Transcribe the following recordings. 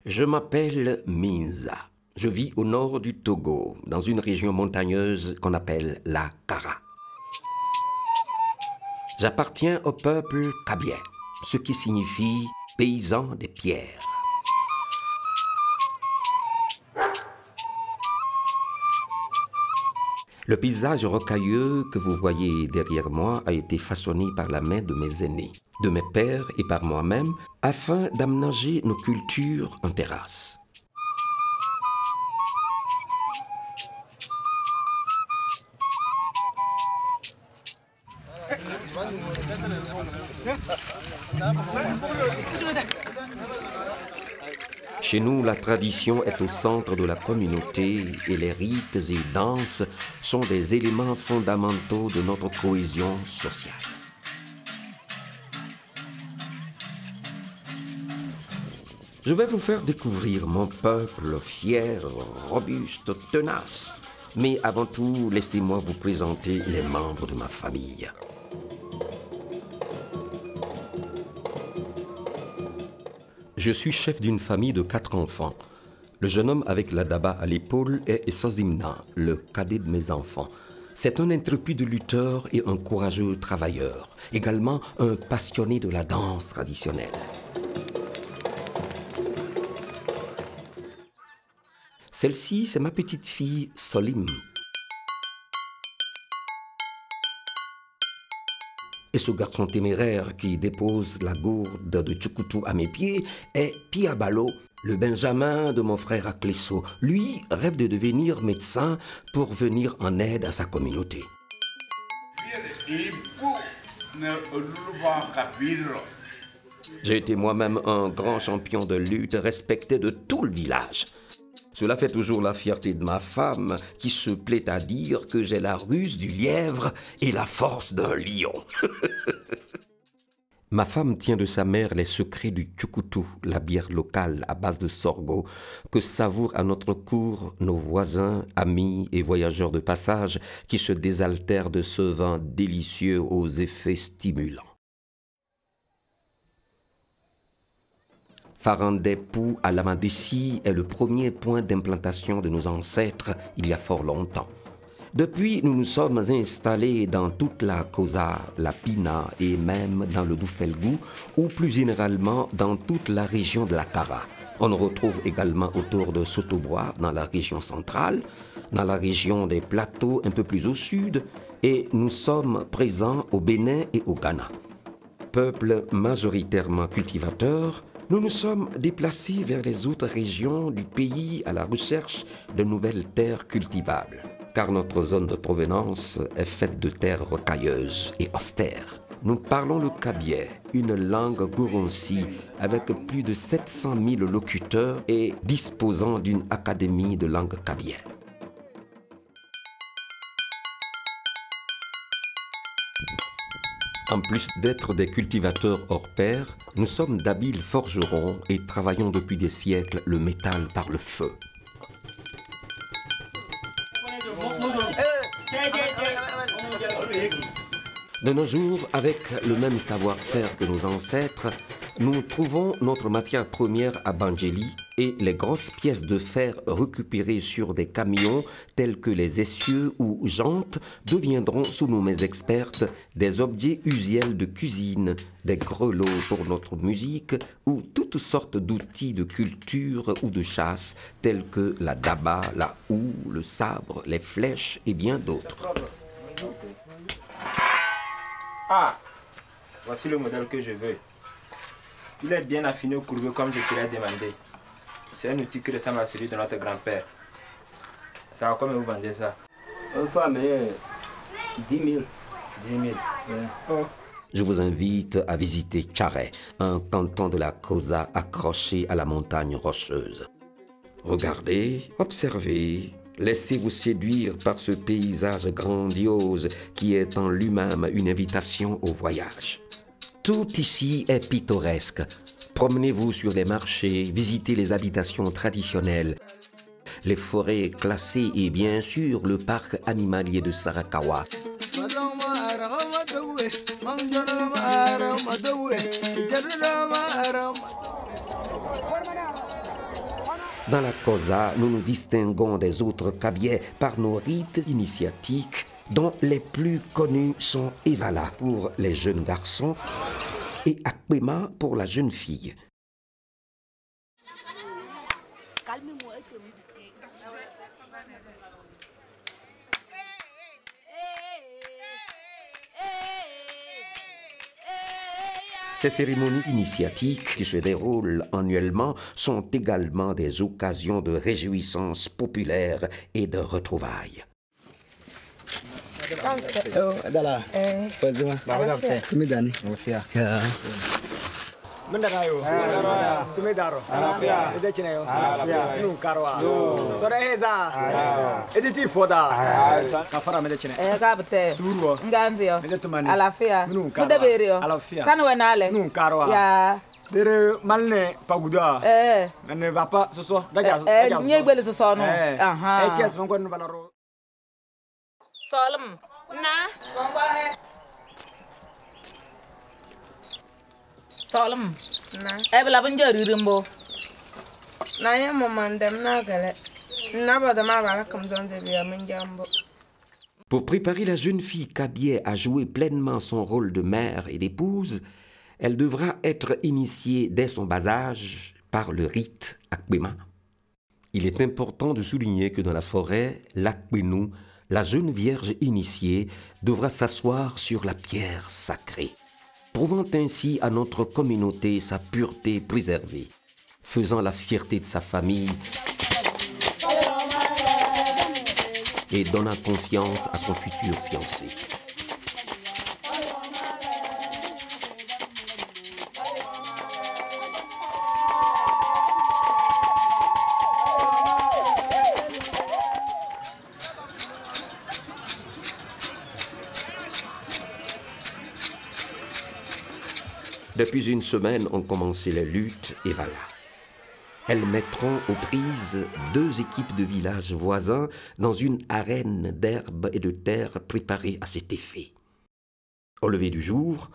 Je m'appelle Minza. Je vis au nord du Togo, dans une région montagneuse qu'on appelle la Kara. J'appartiens au peuple kabien, ce qui signifie paysan des pierres. Le paysage rocailleux que vous voyez derrière moi a été façonné par la main de mes aînés, de mes pères et par moi-même, afin d'aménager nos cultures en terrasse. Chez nous, la tradition est au centre de la communauté et les rites et danses sont des éléments fondamentaux de notre cohésion sociale. Je vais vous faire découvrir mon peuple fier, robuste, tenace. Mais avant tout, laissez-moi vous présenter les membres de ma famille. Je suis chef d'une famille de 4 enfants. Le jeune homme avec la daba à l'épaule est Essozimna, le cadet de mes enfants. C'est un intrépide lutteur et un courageux travailleur, également un passionné de la danse traditionnelle. Celle-ci, c'est ma petite fille Solim. Et ce garçon téméraire qui dépose la gourde de Tchoukoutou à mes pieds est Piabalo, le Benjamin de mon frère Aklesso. Lui rêve de devenir médecin pour venir en aide à sa communauté. J'ai été moi-même un grand champion de lutte respecté de tout le village. Cela fait toujours la fierté de ma femme qui se plaît à dire que j'ai la ruse du lièvre et la force d'un lion. Ma femme tient de sa mère les secrets du Tchoukoutou, la bière locale à base de sorgho que savourent à notre cour nos voisins, amis et voyageurs de passage qui se désaltèrent de ce vin délicieux aux effets stimulants. Farandepou à Lamadessi est le premier point d'implantation de nos ancêtres il y a fort longtemps. Depuis, nous nous sommes installés dans toute la Kosa, la Pina et même dans le Doufelgou ou plus généralement dans toute la région de la Kara. On nous retrouve également autour de Sotobois dans la région centrale, dans la région des plateaux un peu plus au sud et nous sommes présents au Bénin et au Ghana. Peuple majoritairement cultivateur, nous nous sommes déplacés vers les autres régions du pays à la recherche de nouvelles terres cultivables, car notre zone de provenance est faite de terres rocailleuses et austères. Nous parlons le kabien, une langue goronsi avec plus de 700 000 locuteurs et disposant d'une académie de langue kabien. En plus d'être des cultivateurs hors pair, nous sommes d'habiles forgerons et travaillons depuis des siècles le métal par le feu. De nos jours, avec le même savoir-faire que nos ancêtres, nous trouvons notre matière première à Bangeli et les grosses pièces de fer récupérées sur des camions tels que les essieux ou jantes deviendront, sous nos mains expertes, des objets usuels de cuisine, des grelots pour notre musique ou toutes sortes d'outils de culture ou de chasse tels que la daba, la houe, le sabre, les flèches et bien d'autres. Ah, voici le modèle que je veux. Il est bien affiné au courbeux comme je te l'ai demandé. C'est un outil qui ressemble à celui de notre grand-père. Ça va combien vous vendez ça? Une femme, 10 000. 10 000. Ouais. Oh. Je vous invite à visiter Tcharé, un canton de la Kosa accroché à la montagne rocheuse. Regardez, observez, laissez-vous séduire par ce paysage grandiose qui est en lui-même une invitation au voyage. Tout ici est pittoresque. Promenez-vous sur les marchés, visitez les habitations traditionnelles, les forêts classées et bien sûr le parc animalier de Sarakawa. Kosa, nous nous distinguons des autres Kabyais par nos rites initiatiques dont les plus connus sont Evala pour les jeunes garçons et Akpema pour la jeune fille. Ces cérémonies initiatiques qui se déroulent annuellement sont également des occasions de réjouissance populaire et de retrouvailles. Dere malne paguda. Ne va pas ce soir. Solom. Na. Solom. Na. Ebla banjari rimbo. Na ya mamandem na gale. Na bada ma bala comme dans des biens menjambo. Pour préparer la jeune fille Kabyais à jouer pleinement son rôle de mère et d'épouse, elle devra être initiée dès son bas âge par le rite Akpema. Il est important de souligner que dans la forêt, l'Akpenou, la jeune vierge initiée, devra s'asseoir sur la pierre sacrée, prouvant ainsi à notre communauté sa pureté préservée, faisant la fierté de sa famille et donnant confiance à son futur fiancé. Depuis une semaine ont commencé les luttes et voilà. Elles mettront aux prises 2 équipes de villages voisins dans une arène d'herbe et de terre préparée à cet effet. Au lever du jour,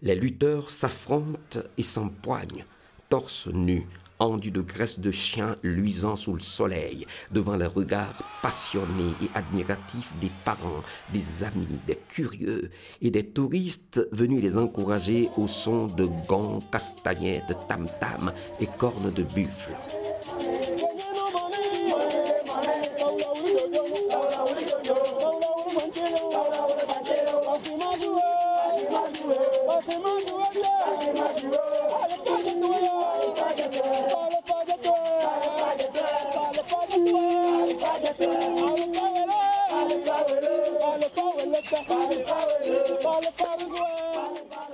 les lutteurs s'affrontent et s'empoignent, torse nu, endus de graisse de chien luisant sous le soleil, devant les regards passionnés et admiratifs des parents, des amis, des curieux et des touristes venus les encourager au son de gonds, castagnettes, tam-tam et cornes de buffle.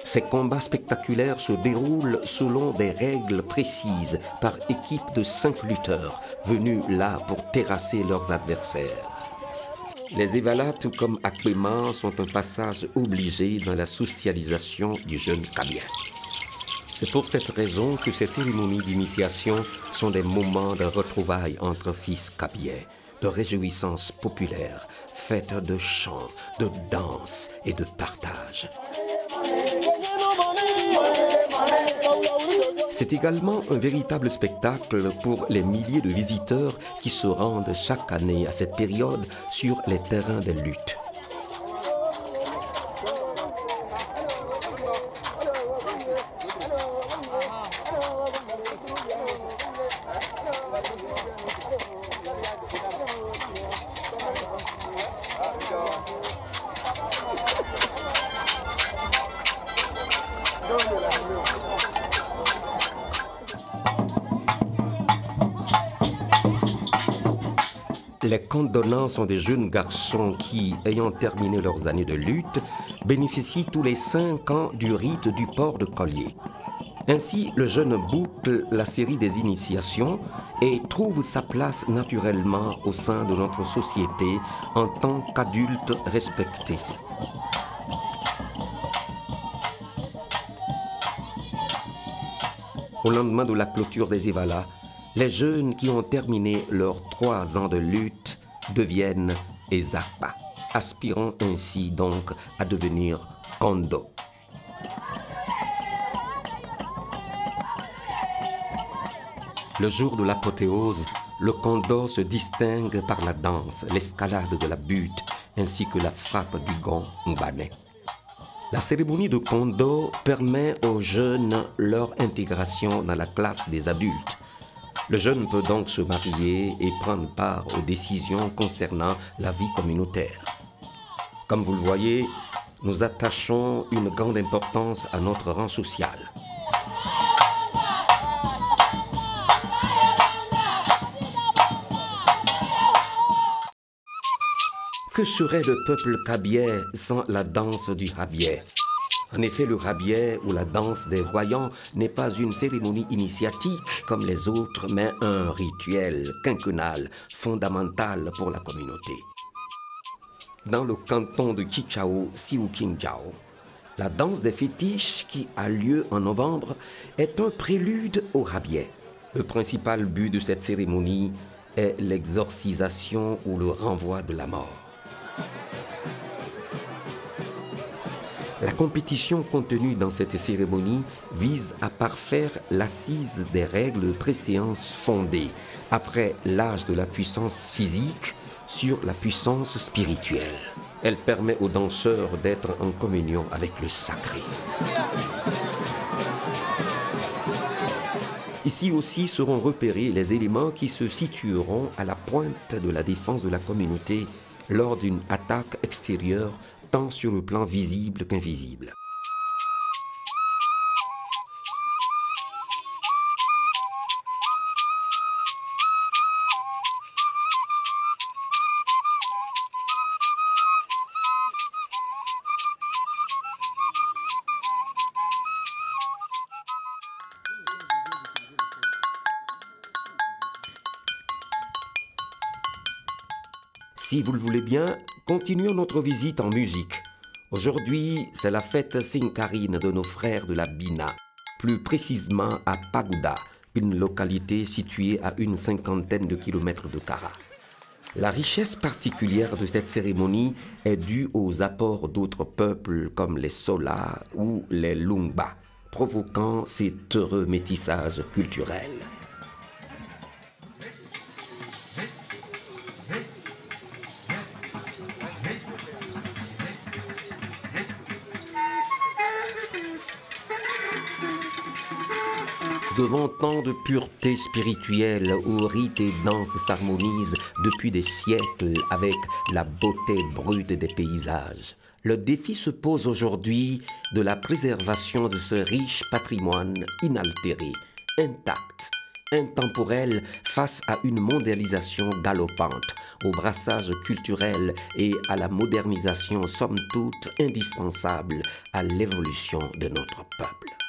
Ces combats spectaculaires se déroulent selon des règles précises par équipe de 5 lutteurs venus là pour terrasser leurs adversaires. Les Evala, tout comme Akpema, sont un passage obligé dans la socialisation du jeune Kabyais. C'est pour cette raison que ces cérémonies d'initiation sont des moments de retrouvailles entre fils Kabyais, de réjouissance populaire, faites de chants, de danse et de partage. C'est également un véritable spectacle pour les milliers de visiteurs qui se rendent chaque année à cette période sur les terrains des luttes. Les condonnants sont des jeunes garçons qui, ayant terminé leurs années de lutte, bénéficient tous les 5 ans du rite du port de collier. Ainsi, le jeune boucle la série des initiations et trouve sa place naturellement au sein de notre société en tant qu'adulte respecté. Au lendemain de la clôture des Evala, les jeunes qui ont terminé leurs 3 ans de lutte deviennent Ezapa, aspirant ainsi donc à devenir Kondo. Le jour de l'apothéose, Le kondo se distingue par la danse, l'escalade de la butte ainsi que la frappe du gong mbanais. La cérémonie de kondo permet aux jeunes leur intégration dans la classe des adultes. Le jeune peut donc se marier et prendre part aux décisions concernant la vie communautaire. Comme vous le voyez, nous attachons une grande importance à notre rang social. Que serait le peuple kabyais sans la danse du rabiet? En effet, le rabiet ou la danse des voyants n'est pas une cérémonie initiatique comme les autres, mais un rituel quinquennal fondamental pour la communauté. Dans le canton de Kichao, Sioukinjiao, la danse des fétiches qui a lieu en novembre est un prélude au rabiet. Le principal but de cette cérémonie est l'exorcisation ou le renvoi de la mort. La compétition contenue dans cette cérémonie vise à parfaire l'assise des règles de préséance fondées, après l'âge de la puissance physique, sur la puissance spirituelle. Elle permet aux danseurs d'être en communion avec le sacré. Ici aussi seront repérés les éléments qui se situeront à la pointe de la défense de la communauté lors d'une attaque extérieure, tant sur le plan visible qu'invisible. Si vous le voulez bien, continuons notre visite en musique. Aujourd'hui, c'est la fête Sinkarine de nos frères de la Bina, plus précisément à Pagoda, une localité située à une 50aine de kilomètres de Kara. La richesse particulière de cette cérémonie est due aux apports d'autres peuples comme les Sola ou les Lungba, provoquant cet heureux métissage culturel. Devant tant de pureté spirituelle où rites et danses s'harmonisent depuis des siècles avec la beauté brute des paysages, le défi se pose aujourd'hui de la préservation de ce riche patrimoine inaltéré, intact, intemporel face à une mondialisation galopante, au brassage culturel et à la modernisation somme toute indispensable à l'évolution de notre peuple.